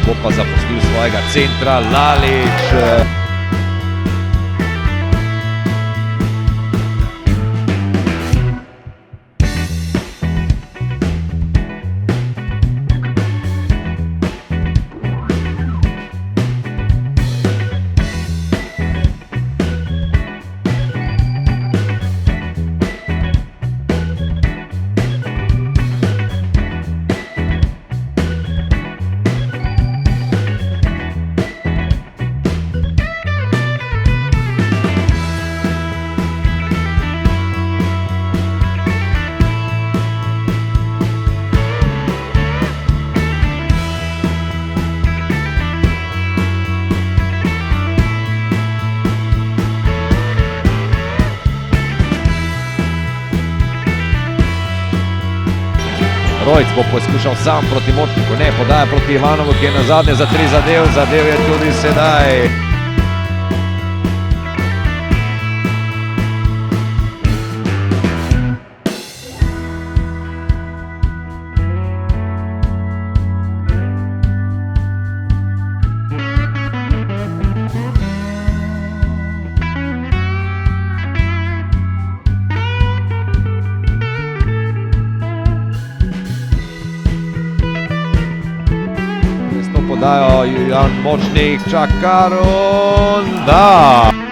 bo pa zaposlil svojega centra Lalić. Rojc bo poskušal sam proti Močniku, ne, podaja proti Ivanovu, ki je nazadnje za 3 zadev je tudi sedaj. Podajo Jan Močnik, čaka Ronda.